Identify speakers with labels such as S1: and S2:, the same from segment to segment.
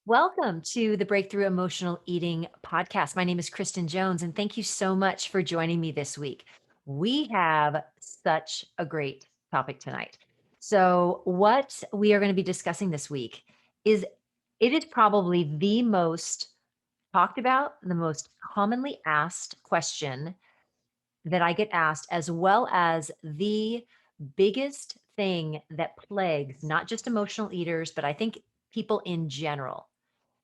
S1: Welcome to the Breakthrough Emotional Eating podcast. My name is Kristen Jones, and thank you so much for joining me this week. We have such a great topic tonight. So, what we are going to be discussing this week is it is probably the most talked about, the most commonly asked question that I get asked, as well as the biggest thing that plagues not just emotional eaters, but I think people in general,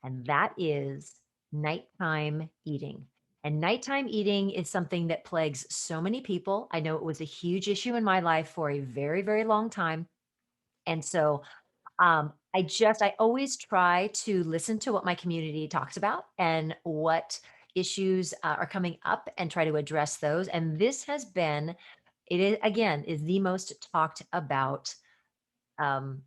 S1: and that is nighttime eating. And nighttime eating is something that plagues so many people. I know it was a huge issue in my life for a very, very long time. And so I always try to listen to what my community talks about and what issues are coming up and try to address those. And this has been, it is again, is the most talked about um,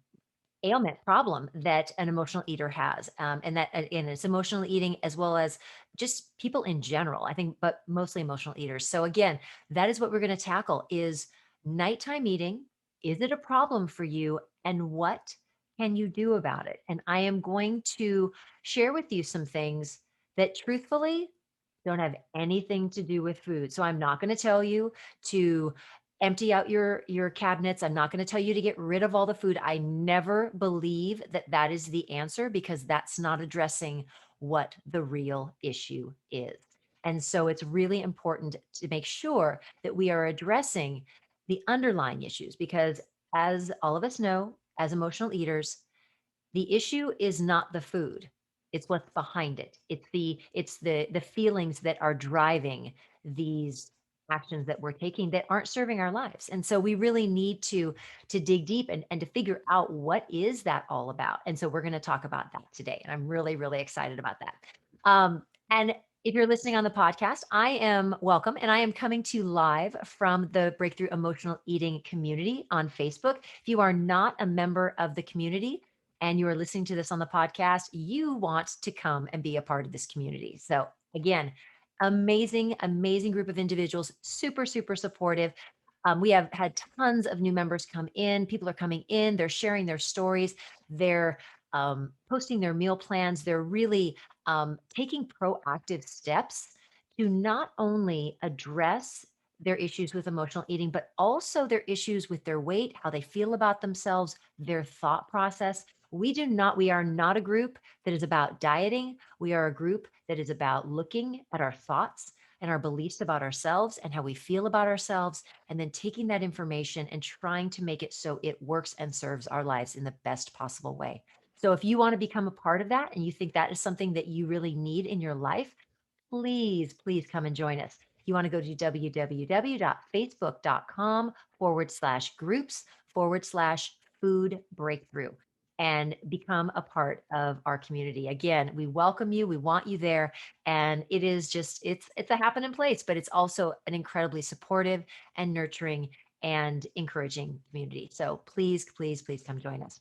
S1: ailment problem that an emotional eater has, and that and it's emotional eating as well as just people in general, I think, but mostly emotional eaters. So again, that is what we're going to tackle: is nighttime eating, is it a problem for you, and what can you do about it? And I am going to share with you some things that truthfully don't have anything to do with food. So I'm not going to tell you to empty out your cabinets. I'm not going to tell you to get rid of all the food. I never believe that that is the answer, because that's not addressing what the real issue is. And so it's really important to make sure that we are addressing the underlying issues, because as all of us know, as emotional eaters, the issue is not the food. It's what's behind it. It's the feelings that are driving these actions that we're taking that aren't serving our lives. And so we really need to dig deep and to figure out what is that all about. And so we're going to talk about that today. And I'm really, really excited about that. And if you're listening on the podcast, I am welcome, and I am coming to you live from the Breakthrough Emotional Eating community on Facebook. If you are not a member of the community, and you are listening to this on the podcast, you want to come and be a part of this community. So, again, amazing, amazing group of individuals, super, super supportive. We have had tons of new members come in. People are coming in, they're sharing their stories, they're posting their meal plans, they're really taking proactive steps to not only address their issues with emotional eating, but also their issues with their weight, how they feel about themselves, their thought process. We are not a group that is about dieting. We are a group that is about looking at our thoughts and our beliefs about ourselves and how we feel about ourselves, and then taking that information and trying to make it so it works and serves our lives in the best possible way. So if you want to become a part of that and you think that is something that you really need in your life, please, please come and join us. You want to go to www.facebook.com/groups/food breakthrough and become a part of our community. Again, we welcome you. We want you there. And it is just, it's a happening place, but it's also an incredibly supportive and nurturing and encouraging community. So please, please, please come join us.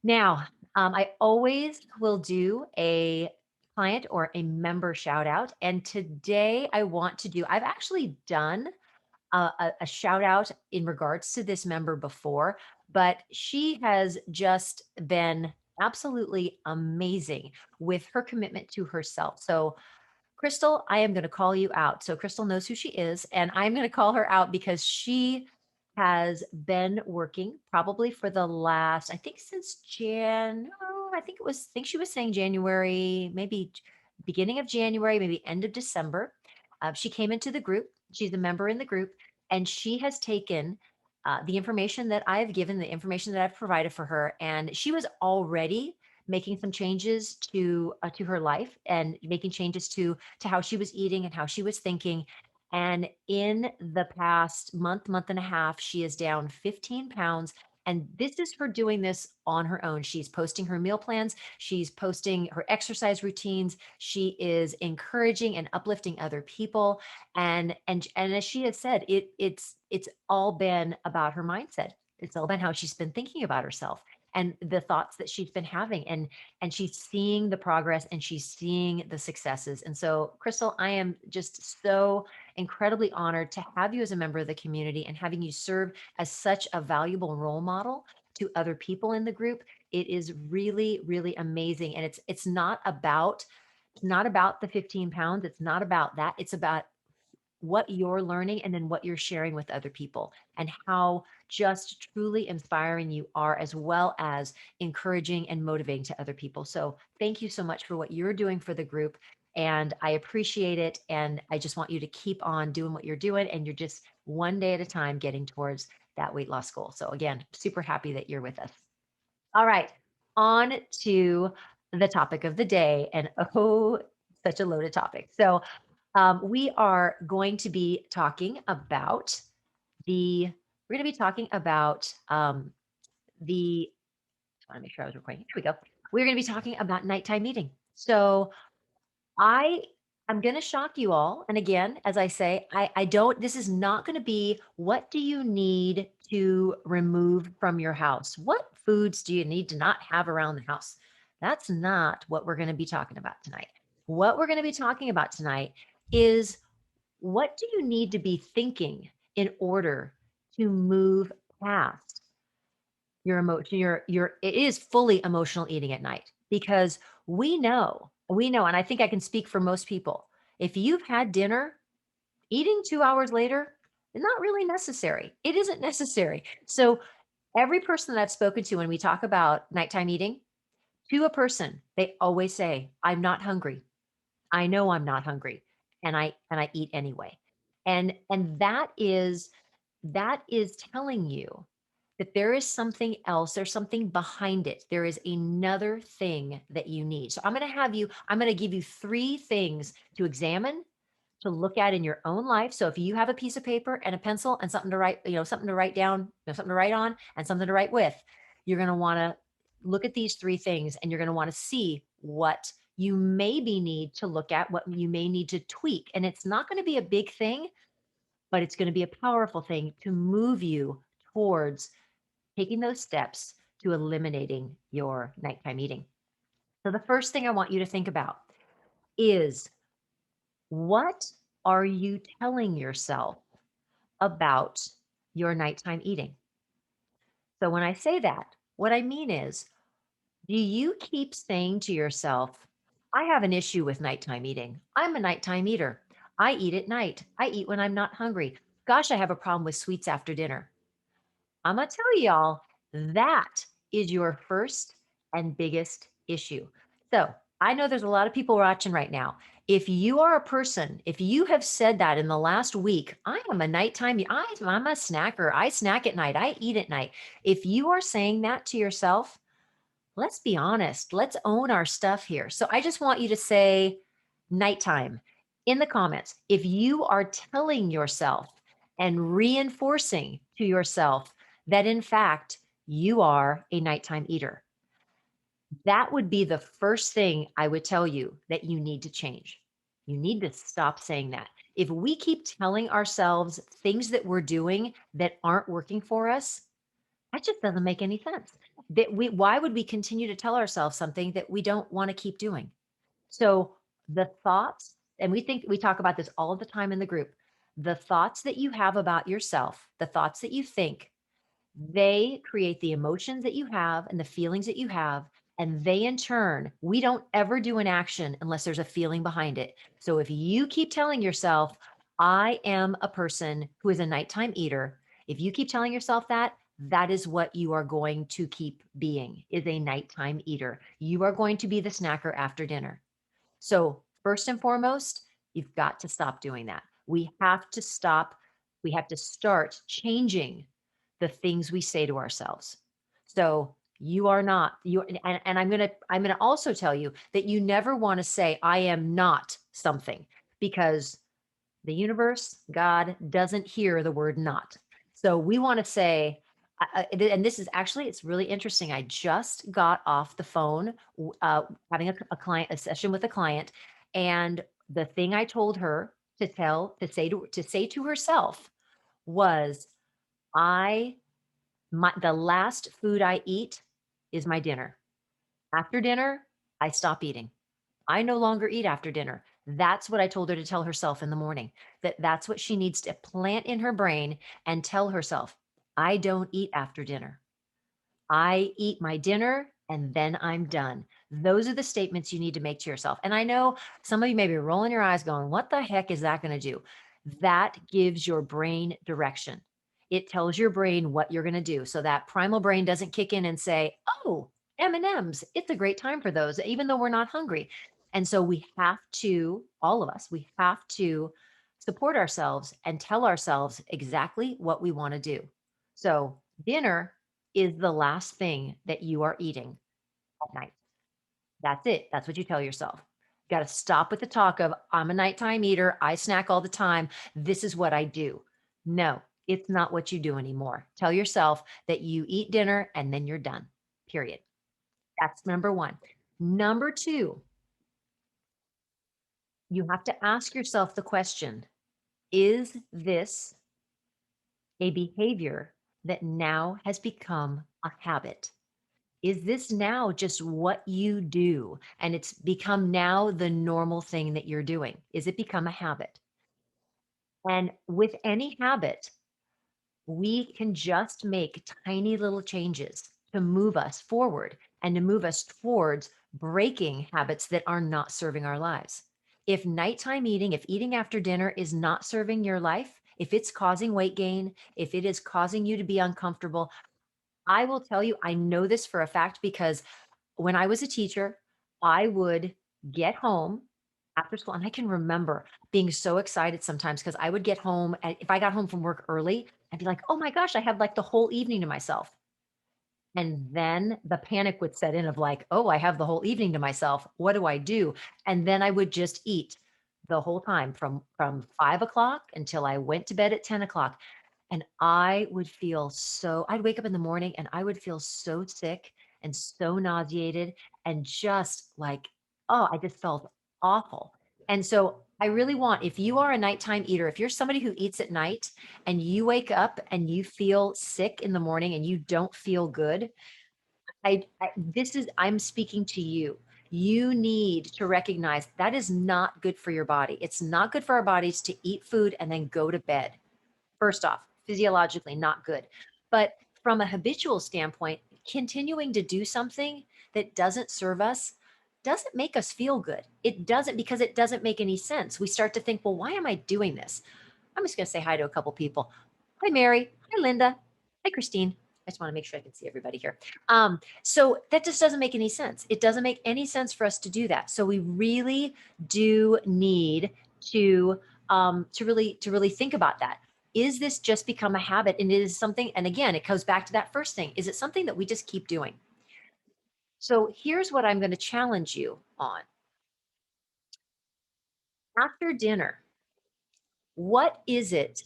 S1: Now, I always will do a client or a member shout out. And today I've actually done a shout out in regards to this member before, but she has just been absolutely amazing with her commitment to herself. So, Crystal, I am going to call you out. So Crystal knows who she is, and I'm going to call her out because she has been working probably for the last, I think since I think she was saying January, maybe beginning of January, maybe end of December. She came into the group. She's a member in the group, and she has taken the information that I've given, the information that I've provided for her, and she was already making some changes to her life and making changes to how she was eating and how she was thinking. And in the past month and a half, she is down 15 pounds. And this is her doing this on her own. She's posting her meal plans. She's posting her exercise routines. She is encouraging and uplifting other people. And as she has said, it's all been about her mindset. It's all been how she's been thinking about herself and the thoughts that she's been having, and she's seeing the progress and she's seeing the successes. And so, Crystal, I am just so incredibly honored to have you as a member of the community and having you serve as such a valuable role model to other people in the group. It is really, really amazing. And it's not about the 15 pounds. It's not about that. It's about what you're learning and then what you're sharing with other people and how just truly inspiring you are, as well as encouraging and motivating to other people. So thank you so much for what you're doing for the group. And I appreciate it. And I just want you to keep on doing what you're doing. And you're just one day at a time getting towards that weight loss goal. So again, super happy that you're with us. All right, on to the topic of the day. And oh, such a loaded topic. So we are going to be talking about the we're going to be talking about the I want to make sure I was recording. Here we go. We're going to be talking about nighttime eating. So I am going to shock you all. And again, as I say, I don't, this is not going to be what do you need to remove from your house? What foods do you need to not have around the house? That's not what we're going to be talking about tonight. What we're going to be talking about tonight is what do you need to be thinking in order to move past your emotion, your it is fully emotional eating at night because we know, and I think I can speak for most people. If you've had dinner, eating 2 hours later is not really necessary. It isn't necessary. So every person that I've spoken to when we talk about nighttime eating, to a person, they always say, "I'm not hungry. I know I'm not hungry." And I eat anyway. And that is telling you that there is something else, there's something behind it. There is another thing that you need. So I'm going to give you 3 things to examine, to look at in your own life. So if you have a piece of paper and a pencil and something to write, something to write down, something to write on and something to write with, you're going to want to look at these 3 things and you're going to want to see what you maybe need to look at, what you may need to tweak. And it's not going to be a big thing, but it's going to be a powerful thing to move you towards taking those steps to eliminating your nighttime eating. So the first thing I want you to think about is, what are you telling yourself about your nighttime eating? So when I say that, what I mean is, do you keep saying to yourself, I have an issue with nighttime eating. I'm a nighttime eater. I eat at night. I eat when I'm not hungry. Gosh, I have a problem with sweets after dinner. I'm going to tell y'all that is your first and biggest issue. So I know there's a lot of people watching right now. If you are a person, if you have said that in the last week, I am a nighttime, I'm a snacker. I snack at night. I eat at night. If you are saying that to yourself, let's be honest. Let's own our stuff here. So I just want you to say nighttime in the comments. If you are telling yourself and reinforcing to yourself that in fact you are a nighttime eater, that would be the first thing I would tell you that you need to change. You need to stop saying that. If we keep telling ourselves things that we're doing that aren't working for us, that just doesn't make any sense. Why would we continue to tell ourselves something that we don't want to keep doing? So the thoughts, and we talk about this all the time in the group, the thoughts that you have about yourself, the thoughts that you think, they create the emotions that you have and the feelings that you have. And they, in turn, we don't ever do an action unless there's a feeling behind it. So if you keep telling yourself, I am a person who is a nighttime eater, if you keep telling yourself that, that is what you are going to keep being, is a nighttime eater. You are going to be the snacker after dinner. So first and foremost, you've got to stop doing that. We have to stop. We have to start changing the things we say to ourselves. So you are not you, and I'm gonna also tell you that you never want to say I am not something, because the universe, God, doesn't hear the word not. So we want to say, and this is actually, it's really interesting. I just got off the phone having a session with a client. And the thing I told her to say to herself was, I, the last food I eat is my dinner. After dinner, I stop eating. I no longer eat after dinner. That's what I told her to tell herself in the morning. That's what she needs to plant in her brain and tell herself. I don't eat after dinner. I eat my dinner and then I'm done. Those are the statements you need to make to yourself. And I know some of you may be rolling your eyes going, what the heck is that going to do? That gives your brain direction. It tells your brain what you're going to do. So that primal brain doesn't kick in and say, oh, M&Ms, it's a great time for those, even though we're not hungry. And so we have to, all of us, we have to support ourselves and tell ourselves exactly what we want to do. So dinner is the last thing that you are eating at night. That's it. That's what you tell yourself. You got to stop with the talk of, I'm a nighttime eater. I snack all the time. This is what I do. No, it's not what you do anymore. Tell yourself that you eat dinner and then you're done, period. That's number one. Number two, you have to ask yourself the question, is this a behavior that now has become a habit? Is this now just what you do and it's become now the normal thing that you're doing? Is it become a habit? And with any habit, we can just make tiny little changes to move us forward and to move us towards breaking habits that are not serving our lives. If nighttime eating, if eating after dinner is not serving your life, if it's causing weight gain, if it is causing you to be uncomfortable, I will tell you, I know this for a fact because when I was a teacher, I would get home after school, and I can remember being so excited sometimes because I would get home, and if I got home from work early, I'd be like, "Oh my gosh, I have like the whole evening to myself." And then the panic would set in of like, "Oh, I have the whole evening to myself. What do I do?" And then I would just eat the whole time from 5 o'clock until I went to bed at 10 o'clock. And I would feel so I'd wake up in the morning and I would feel so sick and so nauseated and just like, oh, I just felt awful. And so I really want, if you are a nighttime eater, if you're somebody who eats at night and you wake up and you feel sick in the morning and you don't feel good, I'm speaking to you. You need to recognize that is not good for your body. It's not good for our bodies to eat food and then go to bed. First off, physiologically not good. But from a habitual standpoint, continuing to do something that doesn't serve us doesn't make us feel good. It doesn't, because it doesn't make any sense. We start to think, well, why am I doing this? I'm just going to say hi to a couple people. Hi, Mary. Hi, Linda. Hi, Christine. I just want to make sure I can see everybody here. So that just doesn't make any sense. It doesn't make any sense for us to do that. So we really do need to really think about that. Is this just become a habit? And it is something, and again, it goes back to that first thing. Is it something that we just keep doing? So here's what I'm going to challenge you on. After dinner, what is it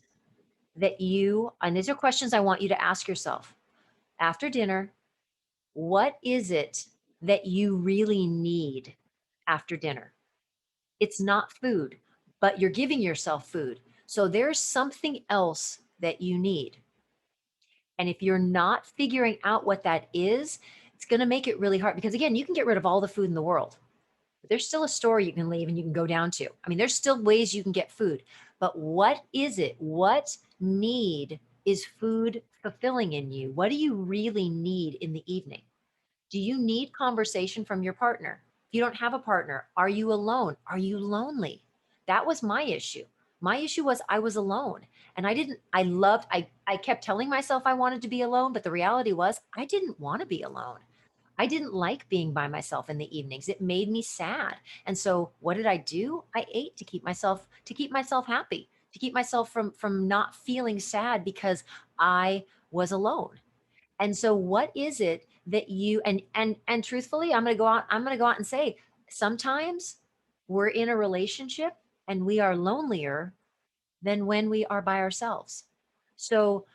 S1: that you, and these are questions I want you to ask yourself. After dinner, what is it that you really need after dinner? It's not food, but you're giving yourself food. So there's something else that you need. And if you're not figuring out what that is, it's going to make it really hard because, again, you can get rid of all the food in the world. But there's still a store you can leave and you can go down to. I mean, there's still ways you can get food. But what is it? What need is food fulfilling in you? What do you really need in the evening? Do you need conversation from your partner? If you don't have a partner, are you alone? Are you lonely? That was my issue. My issue was I was alone and I kept telling myself I wanted to be alone, but the reality was I didn't want to be alone. I didn't like being by myself in the evenings. It made me sad. And so what did I do? I ate to keep myself happy, to keep myself from not feeling sad because I was alone. And so what is it that you and truthfully, I'm going to go out and say sometimes we're in a relationship and we are lonelier than when we are by ourselves. So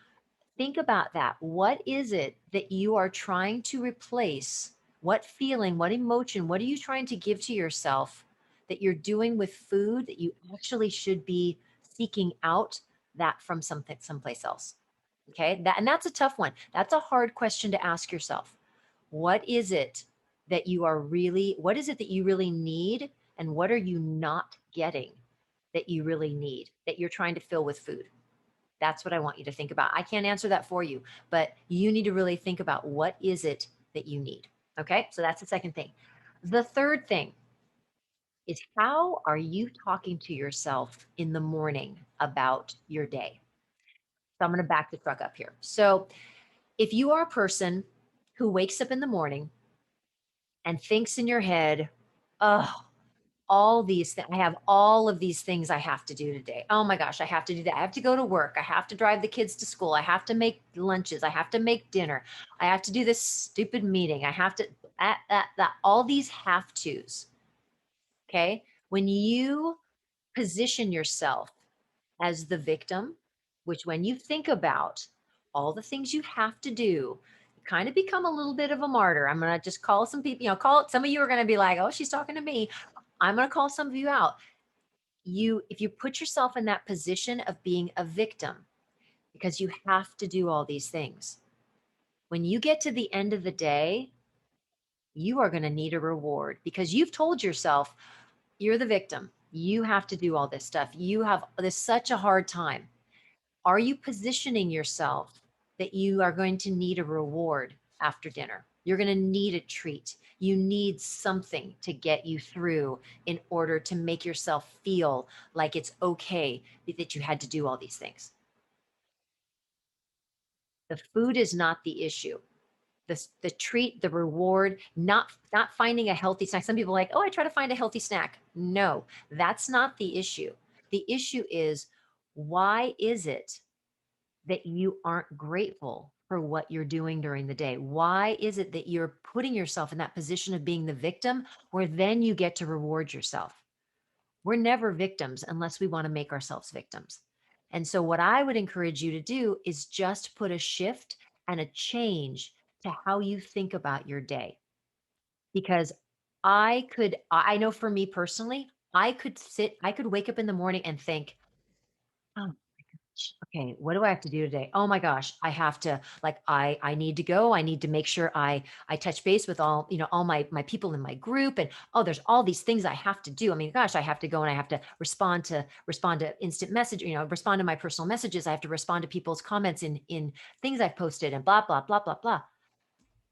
S1: think about that. What is it that you are trying to replace? What feeling, what emotion, what are you trying to give to yourself that you're doing with food that you actually should be seeking out that from something someplace else? Okay? That's a tough one. That's a hard question to ask yourself. What is it what is it that you really need and what are you not getting that you really need that you're trying to fill with food? That's what I want you to think about. I can't answer that for you, but you need to really think about what is it that you need. Okay. So that's the second thing. The third thing is, how are you talking to yourself in the morning about your day? So I'm going to back the truck up here. So if you are a person who wakes up in the morning and thinks in your head, oh, all these things, I have all of these things I have to do today. Oh my gosh, I have to do that. I have to go to work. I have to drive the kids to school. I have to make lunches. I have to make dinner. I have to do this stupid meeting. I have to, all these have tos. Okay. When you position yourself as the victim, which when you think about all the things you have to do, you kind of become a little bit of a martyr. I'm going to just call some people, call it. Some of you are going to be like, oh, she's talking to me. I'm going to call some of you out. If you put yourself in that position of being a victim, because you have to do all these things, when you get to the end of the day, you are going to need a reward because you've told yourself you're the victim. You have to do all this stuff. You have this such a hard time. Are you positioning yourself that you are going to need a reward after dinner? You're going to need a treat. You need something to get you through in order to make yourself feel like it's okay that you had to do all these things. The food is not the issue. The treat, the reward, not finding a healthy snack. Some people are like, oh, I try to find a healthy snack. No, that's not the issue. The issue is, why is it that you aren't grateful for what you're doing during the day? Why is it that you're putting yourself in that position of being the victim where then you get to reward yourself? We're never victims unless we want to make ourselves victims. And so, what I would encourage you to do is just put a shift and a change to how you think about your day. Because I know for me personally, I could wake up in the morning and think, oh, okay, what do I have to do today? Oh my gosh, I have to, like, I need to go. I need to make sure I touch base with all, all my people in my group. And oh, there's all these things I have to do. I mean, gosh, I have to go and I have to respond to instant message, respond to my personal messages. I have to respond to people's comments in things I've posted and blah, blah, blah, blah, blah.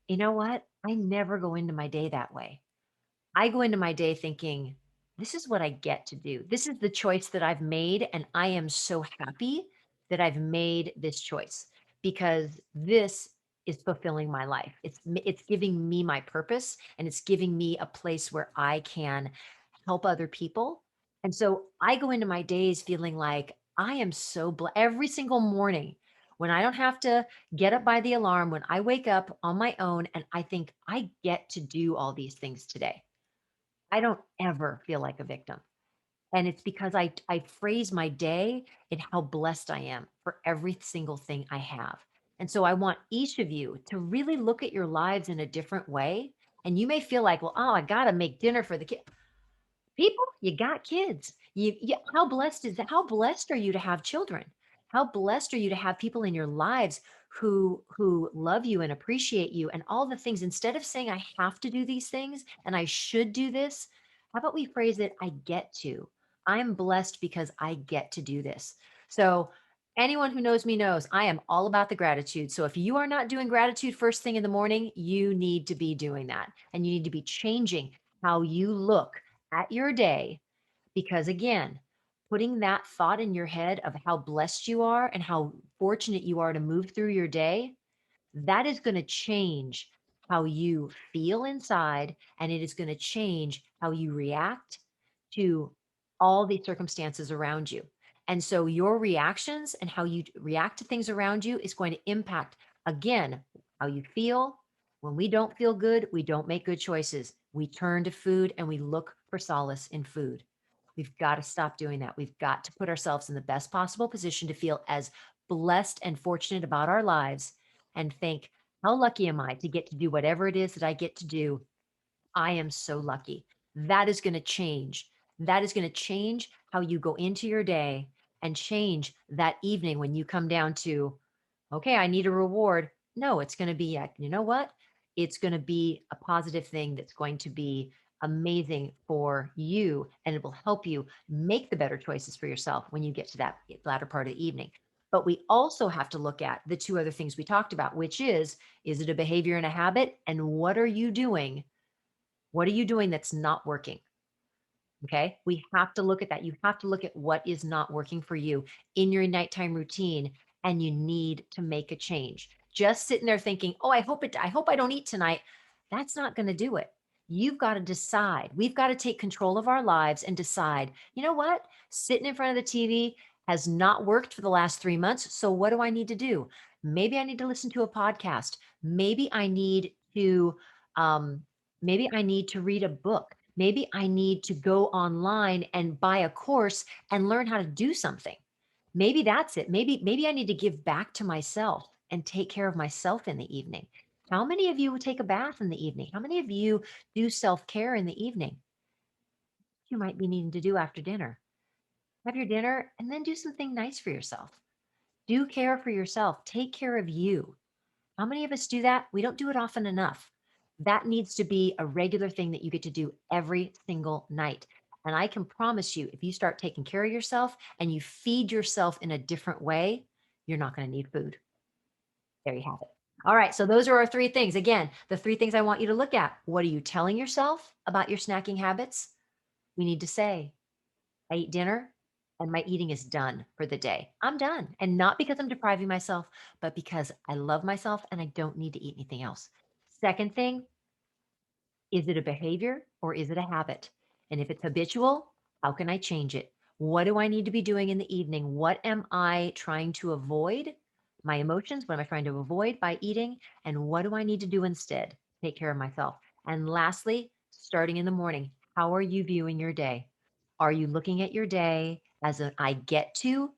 S1: You know what? I never go into my day that way. I go into my day thinking, this is what I get to do. This is the choice that I've made. And I am so happy that I've made this choice because this is fulfilling my life. It's giving me my purpose and it's giving me a place where I can help other people. And so I go into my days feeling like I am so blessed every single morning when I don't have to get up by the alarm, when I wake up on my own and I think I get to do all these things today. I don't ever feel like a victim. And it's because I phrase my day in how blessed I am for every single thing I have. And so I want each of you to really look at your lives in a different way. And you may feel like, well, oh, I got to make dinner for the kid. People, you got kids. How blessed is that? How blessed are you to have children? How blessed are you to have people in your lives who love you and appreciate you and all the things? Instead of saying I have to do these things and I should do this, how about we phrase it, I get to. I'm blessed because I get to do this. So anyone who knows me knows I am all about the gratitude. So if you are not doing gratitude first thing in the morning, you need to be doing that. And you need to be changing how you look at your day, because again, putting that thought in your head of how blessed you are and how fortunate you are to move through your day, that is going to change how you feel inside, and it is going to change how you react to all the circumstances around you. And so your reactions and how you react to things around you is going to impact, again, how you feel. When we don't feel good, we don't make good choices. We turn to food and we look for solace in food. We've got to stop doing that. We've got to put ourselves in the best possible position to feel as blessed and fortunate about our lives and think, how lucky am I to get to do whatever it is that I get to do? I am so lucky. That is going to change. That is going to change how you go into your day and change that evening when you come down to, okay, I need a reward. No, it's going to be, you know what? It's going to be a positive thing that's going to be amazing for you and it will help you make the better choices for yourself when you get to that latter part of the evening. But we also have to look at the two other things we talked about, which is it a behavior and a habit? And what are you doing? What are you doing that's not working? Okay. We have to look at that. You have to look at what is not working for you in your nighttime routine, and you need to make a change. Just sitting there thinking, oh, I hope I don't eat tonight. That's not going to do it. You've got to decide. We've got to take control of our lives and decide, you know what? Sitting in front of the TV has not worked for the last 3 months. So what do I need to do? Maybe I need to listen to a podcast. Maybe I need to, um, maybe I need to read a book. Maybe I need to go online and buy a course and learn how to do something. Maybe that's it. Maybe I need to give back to myself and take care of myself in the evening. How many of you would take a bath in the evening? How many of you do self-care in the evening? You might be needing to do after dinner. Have your dinner and then do something nice for yourself. Do care for yourself. Take care of you. How many of us do that? We don't do it often enough. That needs to be a regular thing that you get to do every single night. And I can promise you, if you start taking care of yourself and you feed yourself in a different way, you're not going to need food. There you have it. All right. So those are our three things. Again, the three things I want you to look at. What are you telling yourself about your snacking habits? We need to say, I eat dinner and my eating is done for the day. I'm done. And not because I'm depriving myself, but because I love myself and I don't need to eat anything else. Second thing, is it a behavior or is it a habit? And if it's habitual, how can I change it? What do I need to be doing in the evening? What am I trying to avoid? My emotions, what am I trying to avoid by eating? And what do I need to do instead? Take care of myself. And lastly, starting in the morning, how are you viewing your day? Are you looking at your day as an I get to,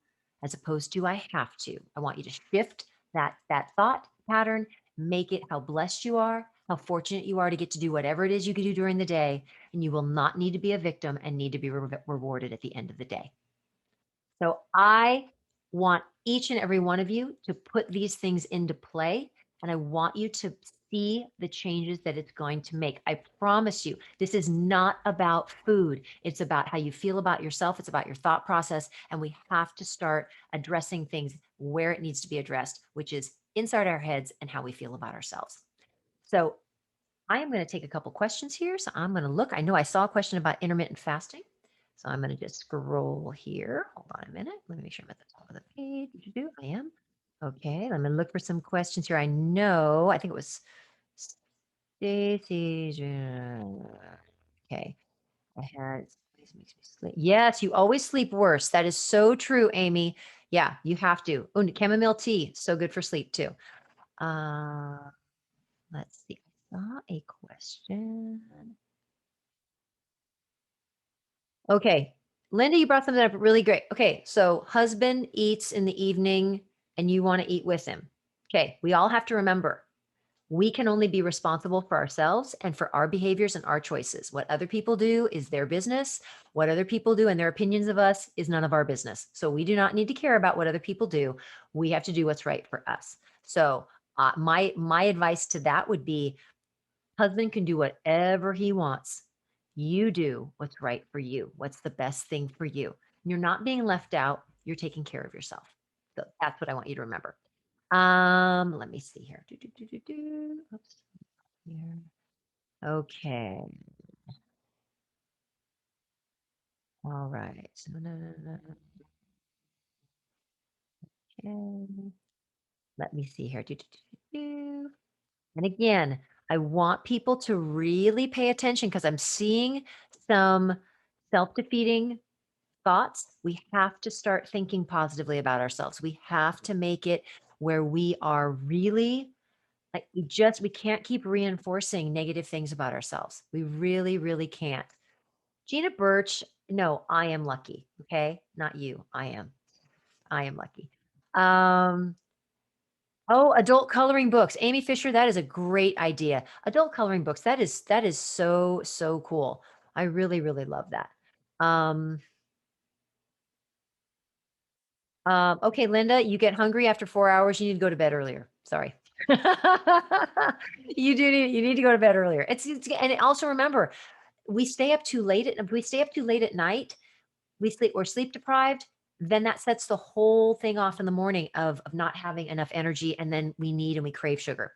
S1: as opposed to I have to? I want you to shift that thought pattern, make it how blessed you are, how fortunate you are to get to do whatever it is you can do during the day, and you will not need to be a victim and need to be rewarded at the end of the day. So I want each and every one of you to put these things into play, and I want you to see the changes that it's going to make. I promise you, this is not about food. It's about how you feel about yourself. It's about your thought process. And we have to start addressing things where it needs to be addressed, which is inside our heads and how we feel about ourselves. So I am going to take a couple questions here. So I'm going to look. I know I saw a question about intermittent fasting. So I'm going to just scroll here. Hold on a minute. Let me make sure I'm at the top of the page. I am. Okay. Let me look for some questions here. I think it was Stacy's. Okay. I had, this makes me sleep. Yes, you always sleep worse. That is so true, Amy. Yeah, you have to. Oh, chamomile tea, so good for sleep too. Uh, let's see. I saw a question. Okay. Linda, you brought something up really great. Okay. So husband eats in the evening and you want to eat with him. Okay. We all have to remember we can only be responsible for ourselves and for our behaviors and our choices. What other people do is their business. What other people do and their opinions of us is none of our business. So we do not need to care about what other people do. We have to do what's right for us. So my advice to that would be husband can do whatever he wants. You do what's right for you. What's the best thing for you? You're not being left out. You're taking care of yourself. So that's what I want you to remember. Let me see here. Oops. Here. Okay. All right. So, no, no, no, okay. Let me see here. And again, I want people to really pay attention because I'm seeing some self-defeating thoughts. We have to start thinking positively about ourselves. We have to make it where we are really like we can't keep reinforcing negative things about ourselves. We really, really can't. Gina Birch, no, I am lucky. Okay. Not you. I am. I am lucky. Um, oh, adult coloring books. Amy Fisher, that is a great idea. Adult coloring books. That is so, so cool. I really, really love that. Um, okay, Linda, you get hungry after 4 hours. You need to go to bed earlier. Sorry. You need to go to bed earlier. And also remember, we stay up too late. If we stay up too late at night, we're sleep deprived. then that sets the whole thing off in the morning of not having enough energy, and then we need and we crave sugar.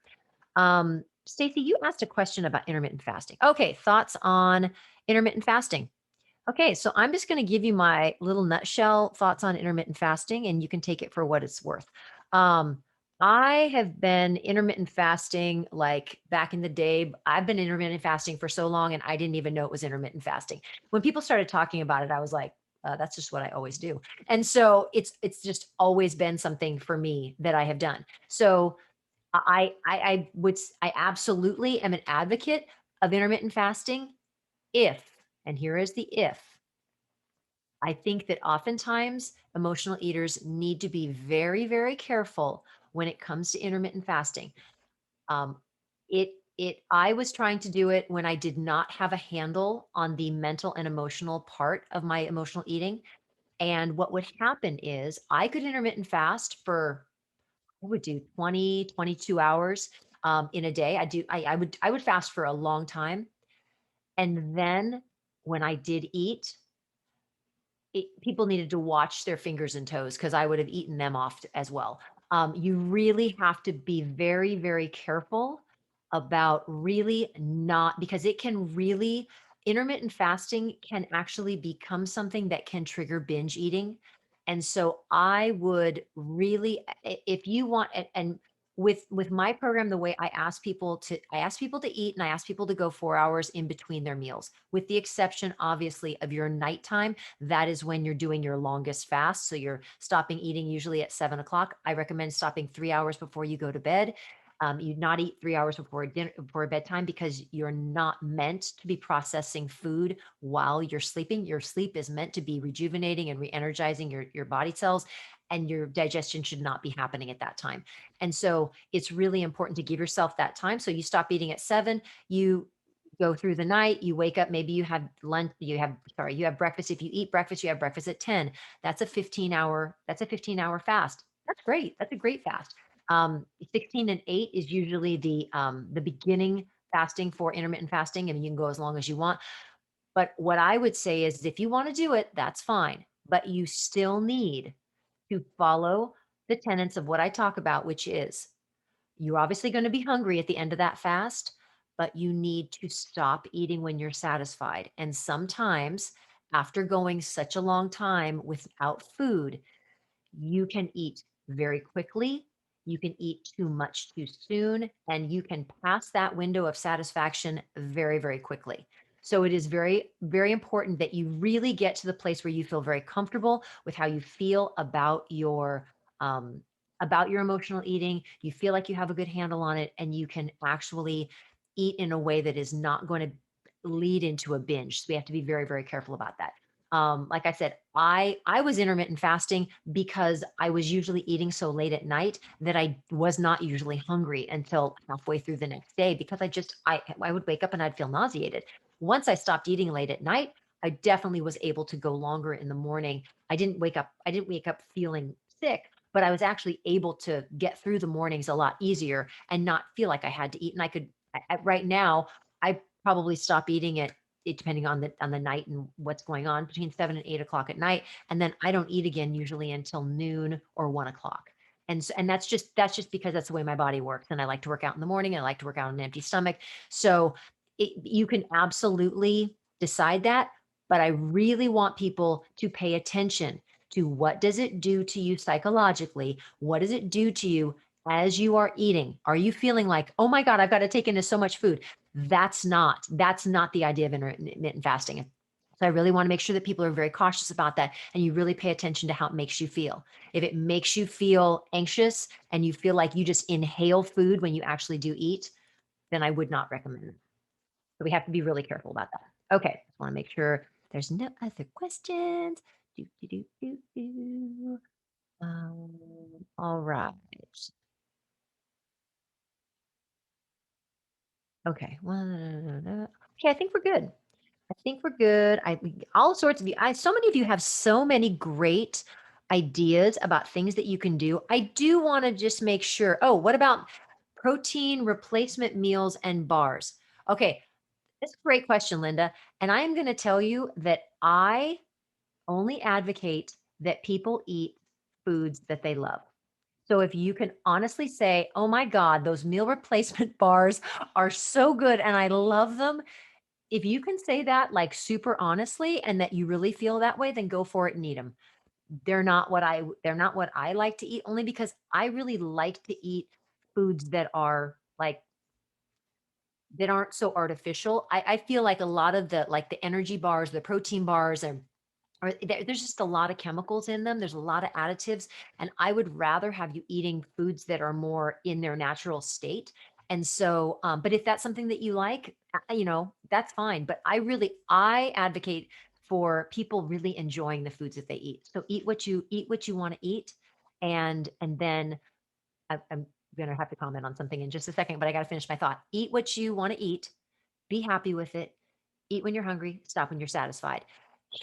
S1: Stacey, you asked a question about intermittent fasting. Okay, thoughts on intermittent fasting? Okay, so I'm just going to give you my little nutshell thoughts on intermittent fasting, and you can take it for what it's worth. Um, I have been intermittent fasting like back in the day. I've been intermittent fasting for so long, and I didn't even know it was intermittent fasting. When people started talking about it, I was like, "That's just what I always do." And so it's just always been something for me that I have done. So I absolutely am an advocate of intermittent fasting if, and here is the if, I think that oftentimes emotional eaters need to be very, very careful when it comes to intermittent fasting. Um, I was trying to do it when I did not have a handle on the mental and emotional part of my emotional eating. And what would happen is I could intermittent fast for, I would do 20, 22 hours in a day. I would fast for a long time. And then when I did eat, people needed to watch their fingers and toes because I would have eaten them off as well. You really have to be very, very careful about really not, because it can really, intermittent fasting can actually become something that can trigger binge eating. And so I would really, if you want, and with my program, the way I ask people to eat, and I ask people to go 4 hours in between their meals, with the exception, obviously, of your nighttime. That is when you're doing your longest fast. So you're stopping eating usually at 7 o'clock. I recommend stopping 3 hours before you go to bed. You not eat 3 hours before dinner, before bedtime, because you're not meant to be processing food while you're sleeping. Your sleep is meant to be rejuvenating and re-energizing your body cells, and your digestion should not be happening at that time. And so it's really important to give yourself that time. So you stop eating at 7, you go through the night, you wake up, maybe you have lunch, you have breakfast. If you eat breakfast, you have breakfast at 10. That's a 15-hour fast. That's great. That's a great fast. 16 and 8 is usually the beginning fasting for intermittent fasting. I mean, you can go as long as you want. But what I would say is if you want to do it, that's fine. But you still need to follow the tenets of what I talk about, which is you're obviously going to be hungry at the end of that fast, but you need to stop eating when you're satisfied. And sometimes, after going such a long time without food, you can eat very quickly. You can eat too much too soon, and you can pass that window of satisfaction very, very quickly. So it is very, very important that you really get to the place where you feel very comfortable with how you feel um, about your emotional eating. You feel like you have a good handle on it, and you can actually eat in a way that is not going to lead into a binge. So we have to be very, very careful about that. Like I said, I was intermittent fasting because I was usually eating so late at night that I was not usually hungry until halfway through the next day, because I would wake up and I'd feel nauseated. Once I stopped eating late at night, I definitely was able to go longer in the morning. I didn't wake up feeling sick, but I was actually able to get through the mornings a lot easier and not feel like I had to eat. And right now, I probably stop eating at it, depending on the night and what's going on, between 7 and 8 o'clock at night, and then I don't eat again usually until noon or 1 o'clock. And that's just because that's the way my body works. And I like to work out in the morning. And I like to work out on an empty stomach. So you can absolutely decide that, but I really want people to pay attention to what does it do to you psychologically? What does it do to you as you are eating? Are you feeling like, oh my God, I've got to take in so much food? That's not the idea of intermittent fasting. So I really want to make sure that people are very cautious about that, and you really pay attention to how it makes you feel. If it makes you feel anxious and you feel like you just inhale food when you actually do eat, then I would not recommend it. So we have to be really careful about that. Okay, just want to make sure there's no other questions. Do, do, do, do, do. All right. Okay. Okay, I think we're good. I think we're good. All sorts of you. So many of you have so many great ideas about things that you can do. I do want to just make sure. Oh, what about protein replacement meals and bars? Okay, that's a great question, Linda. And I am going to tell you that I only advocate that people eat foods that they love. So if you can honestly say, "Oh my god, those meal replacement bars are so good and I love them." If you can say that, like, super honestly and that you really feel that way, then go for it and eat them. They're not what I like to eat only because I really like to eat foods that are, like, that aren't so artificial. I feel like a lot of the energy bars, the protein bars, there's just a lot of chemicals in them. There's a lot of additives, and I would rather have you eating foods that are more in their natural state. And so, but if that's something that you like, that's fine. But I advocate for people really enjoying the foods that they eat. So eat what you want to eat, and then I'm gonna have to comment on something in just a second, but I got to finish my thought. Eat what you want to eat. Be happy with it. Eat when you're hungry, stop when you're satisfied.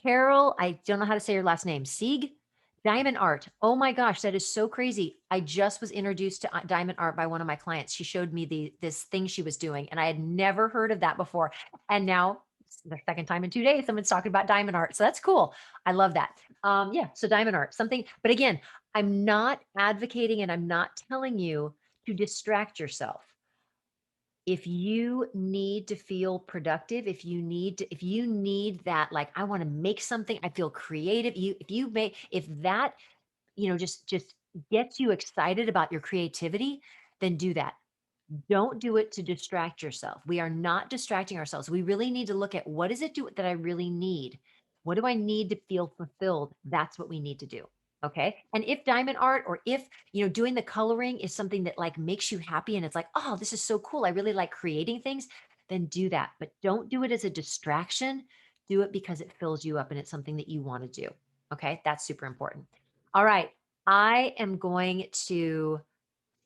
S1: Carol, I don't know how to say your last name. Sieg? Diamond art. Oh my gosh, that is so crazy. I just was introduced to diamond art by one of my clients. She showed me this thing she was doing, and I had never heard of that before. And now, it's the second time in 2 days, someone's talking about diamond art. So that's cool. I love that. Yeah, so diamond art, something, but again, I'm not advocating and I'm not telling you to distract yourself. If you need to feel productive, if you need that, like, I want to make something, I feel creative. If that, just gets you excited about your creativity, then do that. Don't do it to distract yourself. We are not distracting ourselves. We really need to look at, what is it that I really need? What do I need to feel fulfilled? That's what we need to do. Okay. And if diamond art, or if, doing the coloring is something that, like, makes you happy and it's like, oh, this is so cool, I really like creating things, then do that. But don't do it as a distraction. Do it because it fills you up and it's something that you want to do. Okay. That's super important. All right. I am going to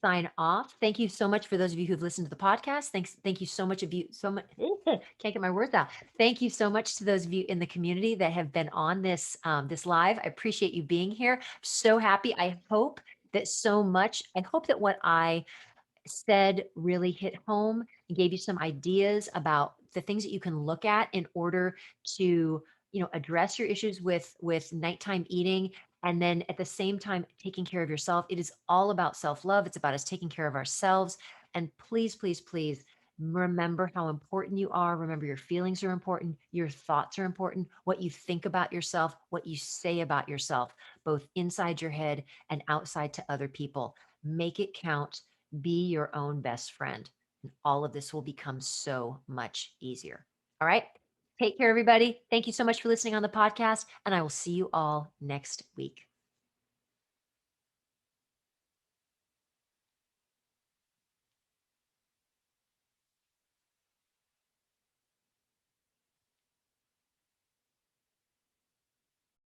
S1: sign off. Thank you so much for those of you who've listened to the podcast. Thank you so much of you so much. Can't get my words out. Thank you so much to those of you in the community that have been on this live. I appreciate you being here. So happy. I hope that what I said really hit home and gave you some ideas about the things that you can look at in order to, address your issues with nighttime eating, and then at the same time taking care of yourself. It is all about self-love. It's about us taking care of ourselves. And please, please, please remember how important you are. Remember, your feelings are important, your thoughts are important, what you think about yourself, what you say about yourself, both inside your head and outside to other people. Make it count. Be your own best friend. And all of this will become so much easier. All right. Take care, everybody. Thank you so much for listening on the podcast, and I will see you all next week.